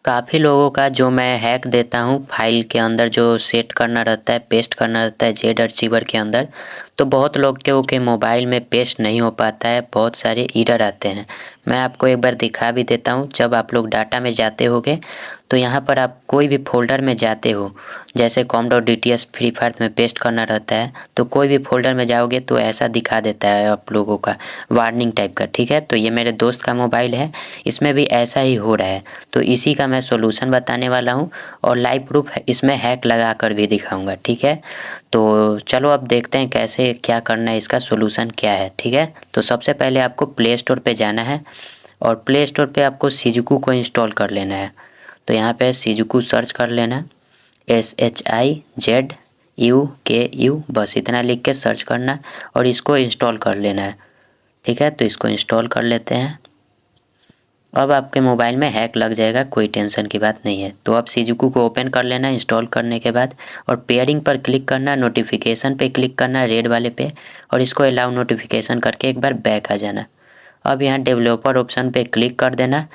काफ़ी लोगों का जो मैं हैक देता हूँ फाइल के अंदर जो सेट करना रहता है, पेस्ट करना रहता है जेड अर्चिवर के अंदर, तो बहुत लोगों के मोबाइल में पेस्ट नहीं हो पाता है, बहुत सारे एरर आते हैं। मैं आपको एक बार दिखा भी देता हूँ। जब आप लोग डाटा में जाते होगे तो यहाँ पर आप कोई भी फ़ोल्डर में जाते हो, जैसे com.dts फ्री फायर में पेस्ट करना रहता है, तो कोई भी फ़ोल्डर में जाओगे तो ऐसा दिखा देता है आप लोगों का वार्निंग टाइप का। ठीक है, तो ये मेरे दोस्त का मोबाइल है, इसमें भी ऐसा ही हो रहा है, तो इसी का मैं सॉल्यूशन बताने वाला हूँ और लाइव प्रूफ इसमें हैक लगा कर भी दिखाऊंगा। ठीक है, तो चलो अब देखते हैं कैसे क्या करना है, इसका सॉल्यूशन क्या है। ठीक है, तो सबसे पहले आपको प्ले स्टोर पे जाना है और प्ले स्टोर पे आपको सिजुकू को इंस्टॉल कर लेना है। तो यहाँ पे सिजुकू सर्च कर लेना, SHIZUKU, बस इतना लिख के सर्च करना और इसको इंस्टॉल कर लेना है। ठीक है, तो इसको इंस्टॉल कर लेते हैं। अब आपके मोबाइल में हैक लग जाएगा, कोई टेंशन की बात नहीं है। तो अब सिजुकू को ओपन कर लेना इंस्टॉल करने के बाद और पेयरिंग पर क्लिक करना, नोटिफिकेशन पे क्लिक करना रेड वाले पे, और इसको अलाउ नोटिफिकेशन करके एक बार बैक आ जाना। अब यहाँ डेवलपर ऑप्शन पे क्लिक कर देना।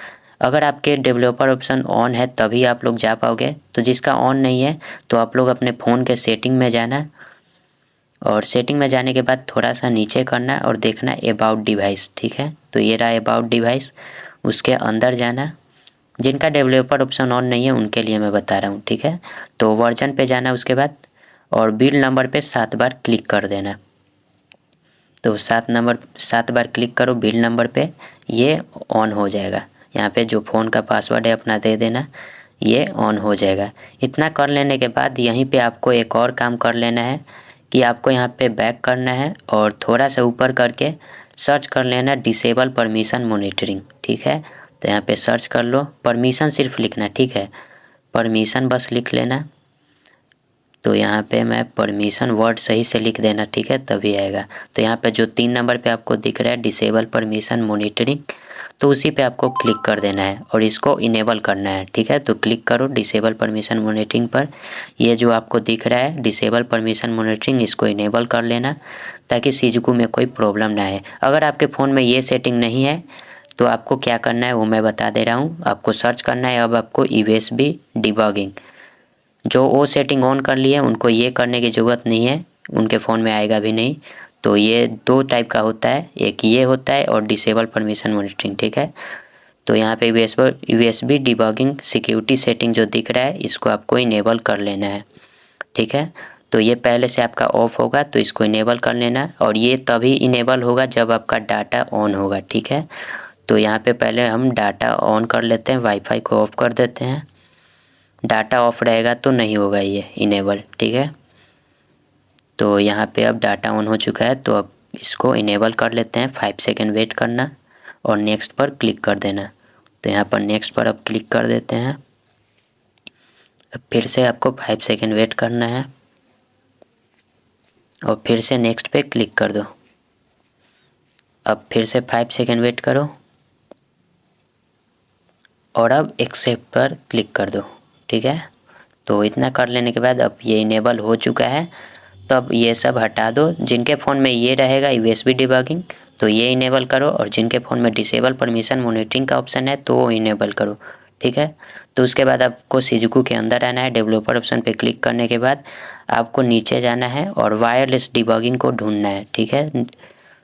अगर आपके डेवलपर ऑप्शन ऑन है तभी आप लोग जा पाओगे, तो जिसका ऑन नहीं है तो आप लोग अपने फ़ोन के सेटिंग में जाना और सेटिंग में जाने के बाद थोड़ा सा नीचे करना और देखना अबाउट डिवाइस। ठीक है, तो ये रहा अबाउट डिवाइस, उसके अंदर जाना। जिनका डेवलपर ऑप्शन ऑन नहीं है उनके लिए मैं बता रहा हूँ। ठीक है, तो वर्जन पे जाना उसके बाद और बिल नंबर पे 7 बार क्लिक कर देना। तो 7 बार क्लिक करो बिल नंबर पे, ये ऑन हो जाएगा। यहाँ पे जो फ़ोन का पासवर्ड है अपना दे देना, ये ऑन हो जाएगा। इतना कर लेने के बाद यहीं पे आपको एक और काम कर लेना है कि आपको यहाँ पे बैक करना है और थोड़ा सा ऊपर करके सर्च कर लेना डिसेबल परमिशन मॉनिटरिंग। ठीक है, तो यहाँ पे सर्च कर लो, परमिशन सिर्फ लिखना। ठीक है, परमिशन बस लिख लेना। तो यहाँ पे मैं परमिशन वर्ड सही से लिख देना। ठीक है, तभी आएगा। तो यहाँ पे जो 3 नंबर पे आपको दिख रहा है डिसेबल परमिशन मॉनिटरिंग, तो उसी पे आपको क्लिक कर देना है और इसको इनेबल करना है। ठीक है, तो क्लिक करो डिसेबल परमिशन मॉनिटरिंग पर। ये जो आपको दिख रहा है डिसेबल परमिशन मॉनिटरिंग, इसको इनेबल कर लेना ताकि सिजुकू में कोई प्रॉब्लम ना आए। अगर आपके फ़ोन में ये सेटिंग नहीं है तो आपको क्या करना है वो मैं बता दे रहा हूँ। आपको सर्च करना है अब आपको यूएसबी डिबगिंग। जो वो सेटिंग ऑन कर लिए उनको ये करने की ज़रूरत नहीं है, उनके फ़ोन में आएगा भी नहीं। तो ये 2 टाइप का होता है, एक ये होता है और डिसेबल परमिशन मॉनिटरिंग। ठीक है, तो यहाँ पे यूएसबी डिबगिंग सिक्योरिटी सेटिंग जो दिख रहा है इसको आपको इनेबल कर लेना है। ठीक है, तो ये पहले से आपका ऑफ होगा तो इसको इनेबल कर लेना, और ये तभी इनेबल होगा जब आपका डाटा ऑन होगा। ठीक है, तो यहाँ पे पहले हम डाटा ऑन कर लेते हैं, वाईफाई को ऑफ कर देते हैं। डाटा ऑफ रहेगा तो नहीं होगा ये इनेबल। ठीक है, तो यहाँ पे अब डाटा ऑन हो चुका है, तो अब इसको इनेबल कर लेते हैं। 5 सेकेंड वेट करना और नेक्स्ट पर क्लिक कर देना। तो यहाँ पर नेक्स्ट पर अब क्लिक कर देते हैं। अब फिर से आपको 5 सेकेंड वेट करना है और फिर से नेक्स्ट पे क्लिक कर दो। अब फिर से 5 सेकेंड वेट करो और अब एक्सेप्ट पर क्लिक कर दो। ठीक है, तो इतना कर लेने के बाद अब ये इनेबल हो चुका है। तो अब ये सब हटा दो। जिनके फ़ोन में ये रहेगा यूएसबी डिबगिंग तो ये इनेबल करो, और जिनके फ़ोन में डिसेबल परमिशन मॉनिटरिंग का ऑप्शन है तो वो इनेबल करो। ठीक है, तो उसके बाद आपको सिजुकू के अंदर आना है। डेवलपर ऑप्शन पे क्लिक करने के बाद आपको नीचे जाना है और वायरलेस डिबगिंग को ढूंढना है। ठीक है,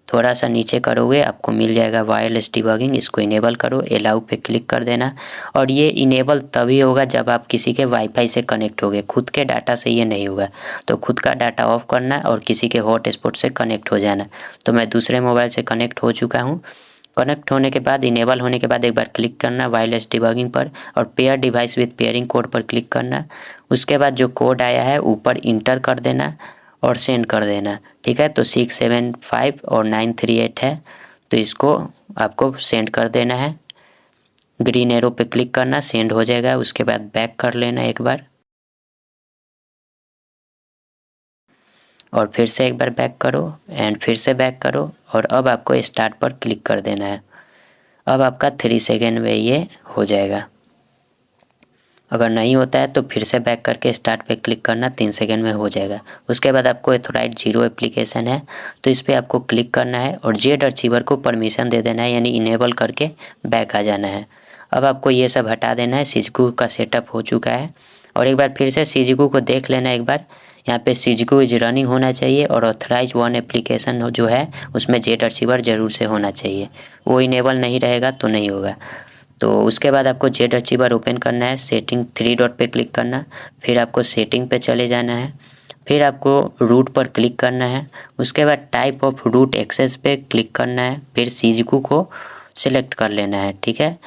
थोड़ा सा नीचे करोगे आपको मिल जाएगा वायरलेस डिबगिंग, इसको इनेबल करो, अलाउ पे क्लिक कर देना। और ये इनेबल तभी होगा जब आप किसी के वाईफाई से कनेक्ट होगे, खुद के डाटा से ये नहीं होगा। तो खुद का डाटा ऑफ करना और किसी के हॉटस्पॉट से कनेक्ट हो जाना। तो मैं दूसरे मोबाइल से कनेक्ट हो चुका हूँ। कनेक्ट होने के बाद इनेबल होने के बाद एक बार क्लिक करना वायरलेस डिबगिंग पर और pair device with pairing code पर क्लिक करना। उसके बाद जो कोड आया है ऊपर इंटर कर देना और सेंड कर देना। ठीक है, तो 675 और 938 है, तो इसको आपको सेंड कर देना है। ग्रीन एरो पे क्लिक करना, सेंड हो जाएगा। उसके बाद बैक कर लेना एक बार और फिर से एक बार बैक करो एंड फिर से बैक करो और अब आपको स्टार्ट पर क्लिक कर देना है। अब आपका 3 सेकेंड में ये हो जाएगा। अगर नहीं होता है तो फिर से बैक करके स्टार्ट पे क्लिक करना, 3 सेकेंड में हो जाएगा। उसके बाद आपको एथोराइड 0 एप्लीकेशन है तो इस पर आपको क्लिक करना है और जेड अर्चिवर को परमिशन दे देना है, यानी इनेबल करके बैक आ जाना है। अब आपको ये सब हटा देना है। सीजकू का सेटअप हो चुका है और एक बार फिर से सीजकू को देख लेना एक बार। यहाँ पे सीजकू इज रनिंग होना चाहिए और ऑथराइज वन एप्लीकेशन जो है उसमें जेट अर्चिवर ज़रूर से होना चाहिए। वो इनेबल नहीं रहेगा तो नहीं होगा। तो उसके बाद आपको जेट अर्चिवर ओपन करना है। सेटिंग 3 डॉट पे क्लिक करना, फिर आपको सेटिंग पे चले जाना है, फिर आपको रूट पर क्लिक करना है। उसके बाद टाइप ऑफ रूट एक्सेस पे क्लिक करना है, फिर सीजकू को सिलेक्ट कर लेना है। ठीक है,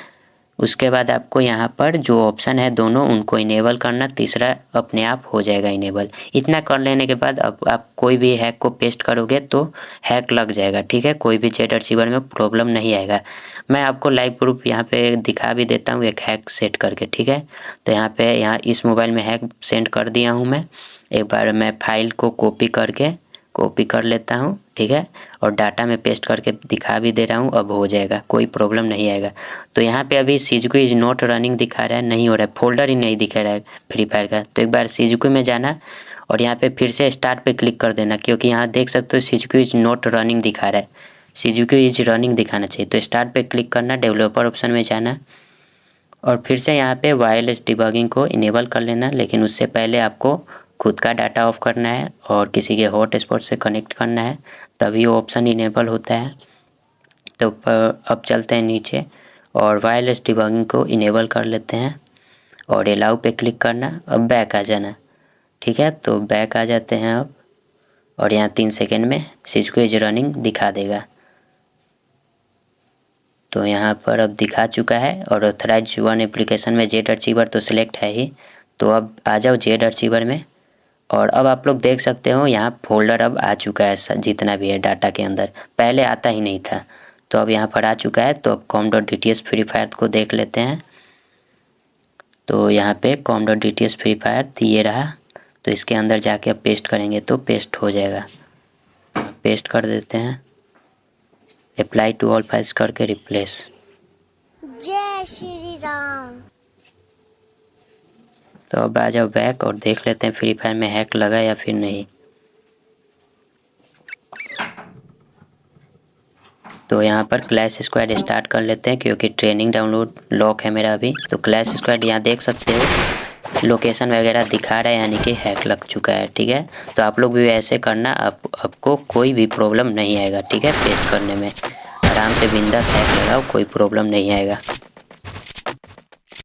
उसके बाद आपको यहाँ पर जो ऑप्शन है दोनों उनको इनेबल करना, तीसरा अपने आप हो जाएगा इनेबल। इतना कर लेने के बाद अब आप कोई भी हैक को पेस्ट करोगे तो हैक लग जाएगा। ठीक है, कोई भी जेट अर्चिवर में प्रॉब्लम नहीं आएगा। मैं आपको लाइव प्रूफ यहाँ पे दिखा भी देता हूँ एक हैक सेट करके। ठीक है, तो यहाँ इस मोबाइल में हैक सेंड कर दिया हूँ मैं। एक बार मैं फाइल को कॉपी कर लेता हूँ। ठीक है, और डाटा में पेस्ट करके दिखा भी दे रहा हूँ। अब हो जाएगा, कोई प्रॉब्लम नहीं आएगा। तो यहाँ पे अभी सीजकू इज नॉट रनिंग दिखा रहा है, नहीं हो रहा है, फोल्डर ही नहीं दिखा रहा है फ्री फायर का। तो एक बार सीजकू में जाना और यहाँ पे फिर से स्टार्ट पे क्लिक कर देना, क्योंकि यहाँ देख सकते हो सीजकू इज नॉट रनिंग दिखा रहा है। सीजकू इज रनिंग दिखाना चाहिए। तो स्टार्ट पे क्लिक करना, डेवलपर ऑप्शन में जाना और फिर से यहाँ पे वायरलेस डिबगिंग को इनेबल कर लेना। लेकिन उससे पहले आपको खुद का डाटा ऑफ करना है और किसी के हॉटस्पॉट से कनेक्ट करना है, तभी वो ऑप्शन इनेबल होता है। तो अब चलते हैं नीचे और वायरलेस डिबगिंग को इनेबल कर लेते हैं और अलाउ पे क्लिक करना। अब बैक आ जाना। ठीक है, तो बैक आ जाते हैं अब और यहाँ 3 सेकेंड में सीजकू इज रनिंग दिखा देगा। तो यहाँ पर अब दिखा चुका है और ऑथराइज वन एप्लीकेशन में जेट अर्चिवर तो सिलेक्ट है ही। तो अब आ जाओ जेट अर्चिवर में और अब आप लोग देख सकते हो यहाँ फोल्डर अब आ चुका है जितना भी है डाटा के अंदर, पहले आता ही नहीं था। तो अब यहाँ पर आ चुका है। तो अब com.dts फ्री फायर को देख लेते हैं। तो यहाँ पे com.dts फ्री फायर ये रहा। तो इसके अंदर जाके अब पेस्ट करेंगे तो पेस्ट हो जाएगा। पेस्ट कर देते हैं, अप्लाई टू ऑल फाइल्स करके रिप्लेस। जय श्री राम। तो अब आ जाओ बैक और देख लेते हैं फ्री फायर में हैक लगा या फिर नहीं। तो यहाँ पर क्लैश स्क्वाड स्टार्ट कर लेते हैं, क्योंकि ट्रेनिंग डाउनलोड लॉक है मेरा अभी। तो क्लैश स्क्वाड यहाँ देख सकते हो लोकेशन वगैरह दिखा रहा है, यानी कि हैक लग चुका है। ठीक है, तो आप लोग भी ऐसे करना, आपको कोई भी प्रॉब्लम नहीं आएगा। ठीक है, पेस्ट करने में आराम से बिंदास हैक लगाओ, कोई प्रॉब्लम नहीं आएगा।